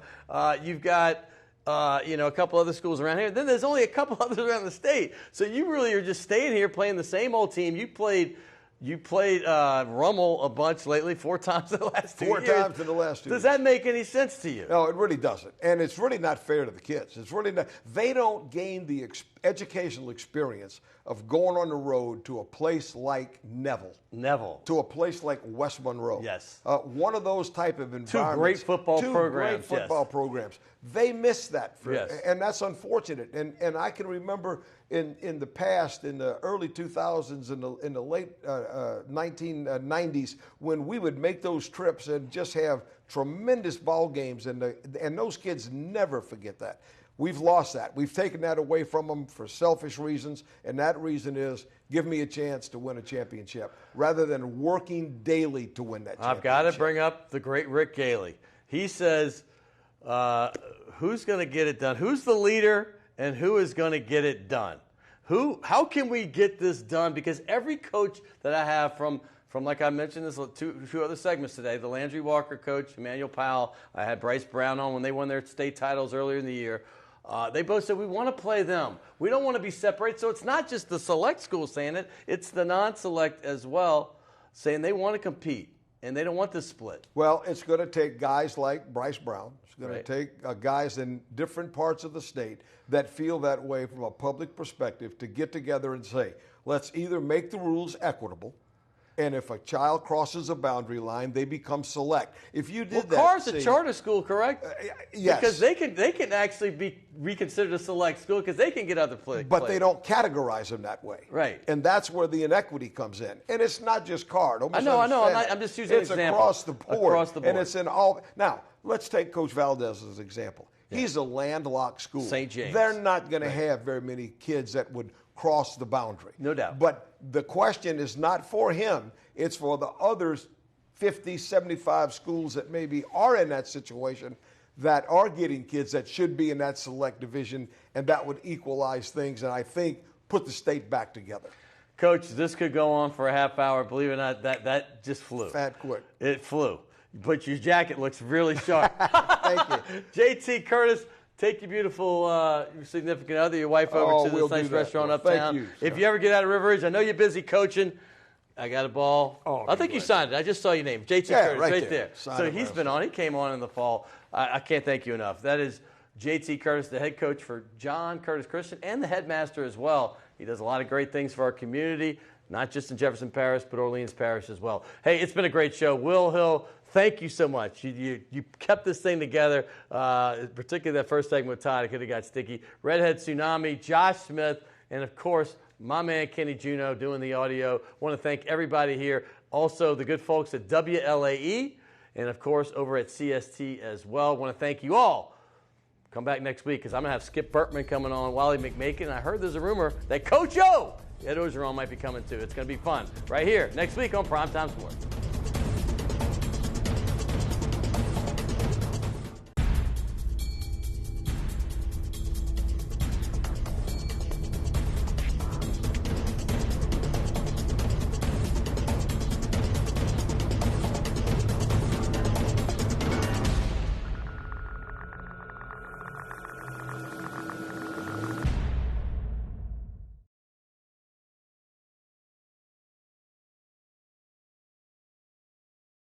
You've got a couple other schools around here. Then there's only a couple others around the state. So you really are just staying here playing the same old team. You played Rummel a bunch lately, 4 times in the last 2 years. 4 times in the last 2 years. Does that make any sense to you? No, it really doesn't. And it's really not fair to the kids. It's really not. They don't gain the educational experience of going on the road to a place like Neville. To a place like West Monroe. Yes. One of those type of environments. 2 great football programs. Great football programs. They miss that. Yes. And that's unfortunate. And I can remember in the past, in the early 2000s, in the late 1990s, when we would make those trips and just have tremendous ball games, and those kids never forget that. We've lost that. We've taken that away from them for selfish reasons, and that reason is give me a chance to win a championship rather than working daily to win that championship. I've got to bring up the great Rick Gailey. He says, who's going to get it done? Who's the leader and who is going to get it done? How can we get this done? Because every coach that I have from like I mentioned this two other segments today, the Landry Walker coach, Emmanuel Powell, I had Bryce Brown on when they won their state titles earlier in the year. They both said, we want to play them. We don't want to be separated. So it's not just the select schools saying it. It's the non-select as well saying they want to compete and they don't want this split. Well, it's going to take guys like Bryce Brown. It's going to take guys in different parts of the state that feel that way from a public perspective to get together and say, let's either make the rules equitable, and if a child crosses a boundary line, they become select. If you did that, Carr's a charter school, correct? Yes. Because they can actually be reconsidered a select school because they can get other players. But they don't categorize them that way. Right. And that's where the inequity comes in. And it's not just Carr. I know. I'm just using an example. It's across the board. Across the board. And it's in all. Now, let's take Coach Valdez as an example. Yeah. He's a landlocked school. St. James. They're not going to have very many kids that would cross the boundary. No doubt. But the question is not for him. It's for the others 50, 75 schools that maybe are in that situation that are getting kids that should be in that select division, and that would equalize things and I think put the state back together. Coach, this could go on for a half hour. Believe it or not, that just flew. Fat quick. It flew. But your jacket looks really sharp. Thank you. JT Curtis, take your beautiful your significant other, your wife, over to this nice restaurant uptown. Thank you, if you ever get out of River Ridge, I know you're busy coaching. I got a ball. I think you signed it. I just saw your name. JT Curtis, right there. So he's been on. He came on in the fall. I can't thank you enough. That is JT Curtis, the head coach for John Curtis Christian and the headmaster as well. He does a lot of great things for our community, not just in Jefferson Parish, but Orleans Parish as well. Hey, it's been a great show. Will Hill, thank you so much. You kept this thing together, particularly that first segment with Todd. It could have got sticky. Redhead Tsunami, Josh Smith, and, of course, my man Kenny Juno doing the audio. Want to thank everybody here. Also, the good folks at WLAE and, of course, over at CST as well. Want to thank you all. Come back next week because I'm going to have Skip Burtman coming on, Wally McMakin. I heard there's a rumor that Coach O, Ed Ogeron, might be coming too. It's going to be fun right here next week on Primetime Sports.